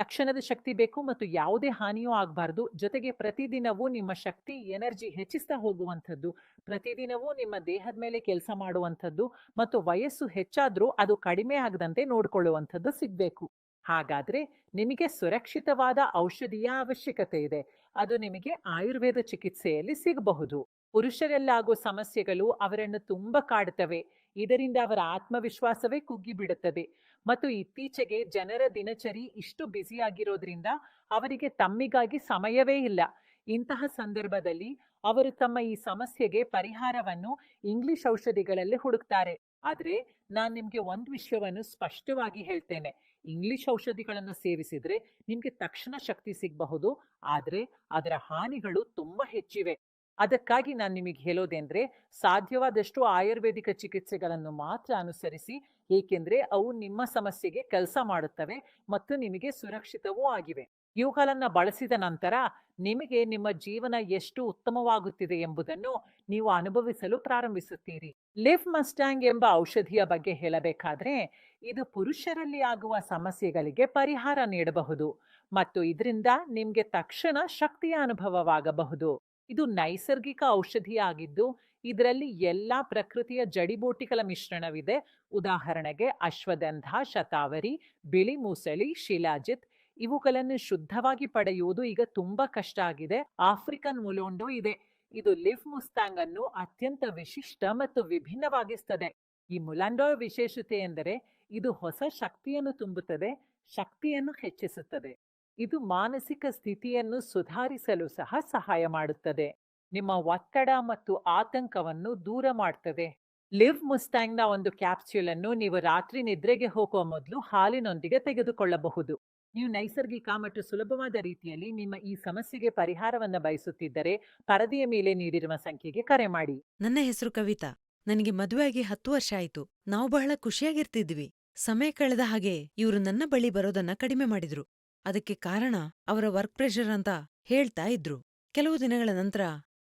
ತಕ್ಷಣದ ಶಕ್ತಿ ಬೇಕು ಮತ್ತು ಯಾವುದೇ ಹಾನಿಯೂ ಆಗಬಾರ್ದು. ಜೊತೆಗೆ ಪ್ರತಿದಿನವೂ ನಿಮ್ಮ ಶಕ್ತಿ, ಎನರ್ಜಿ ಹೆಚ್ಚಿಸ್ತಾ ಹೋಗುವಂಥದ್ದು, ಪ್ರತಿದಿನವೂ ನಿಮ್ಮ ದೇಹದ ಮೇಲೆ ಕೆಲಸ ಮಾಡುವಂಥದ್ದು ಮತ್ತು ವಯಸ್ಸು ಹೆಚ್ಚಾದ್ರೂ ಅದು ಕಡಿಮೆ ಆಗದಂತೆ ನೋಡ್ಕೊಳ್ಳುವಂಥದ್ದು ಸಿಗ್ಬೇಕು. ಹಾಗಾದ್ರೆ ನಿಮಗೆ ಸುರಕ್ಷಿತವಾದ ಔಷಧಿಯ ಅವಶ್ಯಕತೆ ಇದೆ. ಅದು ನಿಮಗೆ ಆಯುರ್ವೇದ ಚಿಕಿತ್ಸೆಯಲ್ಲಿ ಸಿಗಬಹುದು. ಪುರುಷರಲ್ಲಾಗೋ ಸಮಸ್ಯೆಗಳು ಅವರನ್ನು ತುಂಬ ಕಾಡುತ್ತವೆ. ಇದರಿಂದ ಅವರ ಆತ್ಮವಿಶ್ವಾಸವೇ ಕುಗ್ಗಿಬಿಡುತ್ತದೆ. ಮತ್ತು ಇತ್ತೀಚೆಗೆ ಜನರ ದಿನಚರಿ ಇಷ್ಟು ಬ್ಯುಸಿಯಾಗಿರೋದ್ರಿಂದ ಅವರಿಗೆ ತಮ್ಮಿಗಾಗಿ ಸಮಯವೇ ಇಲ್ಲ. ಇಂತಹ ಸಂದರ್ಭದಲ್ಲಿ ಅವರು ತಮ್ಮ ಈ ಸಮಸ್ಯೆಗೆ ಪರಿಹಾರವನ್ನು ಇಂಗ್ಲಿಷ್ ಔಷಧಿಗಳಲ್ಲಿ ಹುಡುಕ್ತಾರೆ. ಆದ್ರೆ ನಾನು ನಿಮ್ಗೆ ಒಂದು ವಿಷಯವನ್ನು ಸ್ಪಷ್ಟವಾಗಿ ಹೇಳ್ತೇನೆ. ಇಂಗ್ಲಿಷ್ ಔಷಧಿಗಳನ್ನು ಸೇವಿಸಿದ್ರೆ ನಿಮ್ಗೆ ತಕ್ಷಣ ಶಕ್ತಿ ಸಿಗಬಹುದು, ಆದ್ರೆ ಅದರ ಹಾನಿಗಳು ತುಂಬಾ ಹೆಚ್ಚಿವೆ. ಅದಕ್ಕಾಗಿ ನಾನು ನಿಮಗೆ ಹೇಳೋದೇಂದ್ರೆ, ಸಾಧ್ಯವಾದಷ್ಟು ಆಯುರ್ವೇದಿಕ ಚಿಕಿತ್ಸೆಗಳನ್ನು ಮಾತ್ರ ಅನುಸರಿಸಿ. ಏಕೆಂದ್ರೆ ಅವು ನಿಮ್ಮ ಸಮಸ್ಯೆಗೆ ಕೆಲಸ ಮಾಡುತ್ತವೆ ಮತ್ತು ನಿಮಗೆ ಸುರಕ್ಷಿತವೂ ಆಗಿವೆ. ಇವುಗಳನ್ನ ಬಳಸಿದ ನಂತರ ನಿಮಗೆ ನಿಮ್ಮ ಜೀವನ ಎಷ್ಟು ಉತ್ತಮವಾಗುತ್ತಿದೆ ಎಂಬುದನ್ನು ನೀವು ಅನುಭವಿಸಲು ಪ್ರಾರಂಭಿಸುತ್ತೀರಿ. ಲಿವ್ ಮಸ್ಟ್ಯಾಂಗ್ ಎಂಬ ಔಷಧಿಯ ಬಗ್ಗೆ ಹೇಳಬೇಕಾದ್ರೆ, ಇದು ಪುರುಷರಲ್ಲಿ ಆಗುವ ಸಮಸ್ಯೆಗಳಿಗೆ ಪರಿಹಾರ ನೀಡಬಹುದು ಮತ್ತು ಇದರಿಂದ ನಿಮ್ಗೆ ತಕ್ಷಣ ಶಕ್ತಿಯ ಅನುಭವವಾಗಬಹುದು. ಇದು ನೈಸರ್ಗಿಕ ಔಷಧಿಯಾಗಿದ್ದು ಇದರಲ್ಲಿ ಎಲ್ಲಾ ಪ್ರಕೃತಿಯ ಜಡಿಬೂಟಿಗಳ ಮಿಶ್ರಣವಿದೆ. ಉದಾಹರಣೆಗೆ ಅಶ್ವಗಂಧ, ಶತಾವರಿ, ಬಿಳಿ ಮೂಸಳಿ, ಶಿಲಾಜಿತ್. ಇವುಗಳನ್ನು ಶುದ್ಧವಾಗಿ ಪಡೆಯುವುದು ಈಗ ತುಂಬಾ ಕಷ್ಟ ಆಗಿದೆ. ಆಫ್ರಿಕನ್ ಮುಲೋಂಡೋ ಇದೆ. ಇದು ಲಿವ್ ಮುಸ್ತಾಂಗ್ ಅನ್ನು ಅತ್ಯಂತ ವಿಶಿಷ್ಟ ಮತ್ತು ವಿಭಿನ್ನವಾಗಿಸ್ತದೆ. ಈ ಮುಲಾಂಡೋ ವಿಶೇಷತೆ ಎಂದರೆ ಇದು ಹೊಸ ಶಕ್ತಿಯನ್ನು ತುಂಬುತ್ತದೆ, ಶಕ್ತಿಯನ್ನು ಹೆಚ್ಚಿಸುತ್ತದೆ. ಇದು ಮಾನಸಿಕ ಸ್ಥಿತಿಯನ್ನು ಸುಧಾರಿಸಲು ಸಹ ಸಹಾಯ ಮಾಡುತ್ತದೆ. ನಿಮ್ಮ ಒತ್ತಡ ಮತ್ತು ಆತಂಕವನ್ನು ದೂರ ಮಾಡ್ತದೆ. ಲಿವ್ ಮುಸ್ಟ್ಯಾಂಗ್‌ನ ಒಂದು ಕ್ಯಾಪ್ಸ್ಯೂಲ್ ಅನ್ನು ನೀವು ರಾತ್ರಿ ನಿದ್ರೆಗೆ ಹೋಗುವ ಮೊದಲು ಹಾಲಿನೊಂದಿಗೆ ತೆಗೆದುಕೊಳ್ಳಬಹುದು. ನೀವು ನೈಸರ್ಗಿಕ ಮತ್ತು ಸುಲಭವಾದ ರೀತಿಯಲ್ಲಿ ನಿಮ್ಮ ಈ ಸಮಸ್ಯೆಗೆ ಪರಿಹಾರವನ್ನು ಬಯಸುತ್ತಿದ್ದರೆ ಪರದೆಯ ಮೇಲೆ ನೀಡಿರುವ ಸಂಖ್ಯೆಗೆ ಕರೆ ಮಾಡಿ. ನನ್ನ ಹೆಸರು ಕವಿತಾ. ನನಗೆ ಮದುವೆಯಾಗಿ 10 ವರ್ಷ ಆಯ್ತು. ನಾವು ಬಹಳ ಖುಷಿಯಾಗಿರ್ತಿದ್ವಿ. ಸಮಯ ಕಳೆದ ಹಾಗೆ ಇವ್ರು ನನ್ನ ಬಳಿ ಬರೋದನ್ನ ಕಡಿಮೆ ಮಾಡಿದ್ರು. ಅದಕ್ಕೆ ಕಾರಣ ಅವರ ವರ್ಕ್ ಪ್ರೆಷರ್ ಅಂತ ಹೇಳ್ತಾ ಇದ್ರು. ಕೆಲವು ದಿನಗಳ ನಂತರ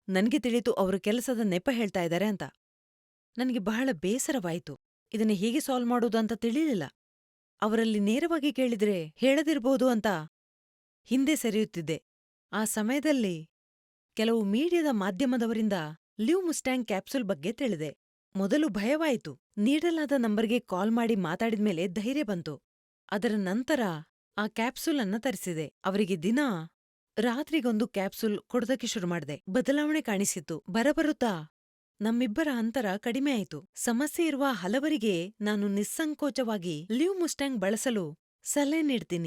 ನನ್ಗೆ ತಿಳಿತು ಅವರು ಕೆಲಸದ ನೆಪ ಹೇಳ್ತಾ ಇದ್ದಾರೆ ಅಂತ. ನನ್ಗೆ ಬಹಳ ಬೇಸರವಾಯ್ತು. ಇದನ್ನ ಹೇಗೆ ಸಾಲ್ವ್ ಮಾಡೋದು ಅಂತ ತಿಳಿಲಿಲ್ಲ. ಅವರಲ್ಲಿ ನೇರವಾಗಿ ಕೇಳಿದ್ರೆ ಹೇಳದಿರ್ಬೋದು ಅಂತ ಹಿಂದೆ ಸರಿಯುತ್ತಿದ್ದೆ. ಆ ಸಮಯದಲ್ಲಿ ಕೆಲವು ಮೀಡಿಯಾದ ಮಾಧ್ಯಮದವರಿಂದ ಲಿವ್ ಮುಸ್ಟ್ಯಾಂಗ್ ಕ್ಯಾಪ್ಸೂಲ್ ಬಗ್ಗೆ ತಿಳಿದೆ. ಮೊದಲು ಭಯವಾಯಿತು. ನೀಡಲಾದ ನಂಬರ್ಗೆ ಕಾಲ್ ಮಾಡಿ ಮಾತಾಡಿದ್ಮೇಲೆ ಧೈರ್ಯ ಬಂತು. ಅದರ ನಂತರ ಆ ಕ್ಯಾಪ್ಸೂಲ್ ಅನ್ನ ತರಿಸಿದೆ. ಅವರಿಗೆ ದಿನಾ ರಾತ್ರಿಗೊಂದು ಕ್ಯಾಪ್ಸೂಲ್ ಕೊಡೋದಕ್ಕೆ ಶುರು ಮಾಡ್ದೆ. ಬದಲಾವಣೆ ಕಾಣಿಸಿತ್ತು. ಬರಬರುತ್ತಾ ನಮ್ಮಿಬ್ಬರ ಅಂತರ ಕಡಿಮೆ ಆಯಿತು. ಸಮಸ್ಯೆ ಇರುವ ಹಲವರಿಗೆ ನಾನು ನಿಸ್ಸಂಕೋಚವಾಗಿ ಲಿವ್ ಮುಸ್ಟ್ಯಾಂಗ್ ಬಳಸಲು ಸಲಹೆ ನೀಡ್ತೀನಿ.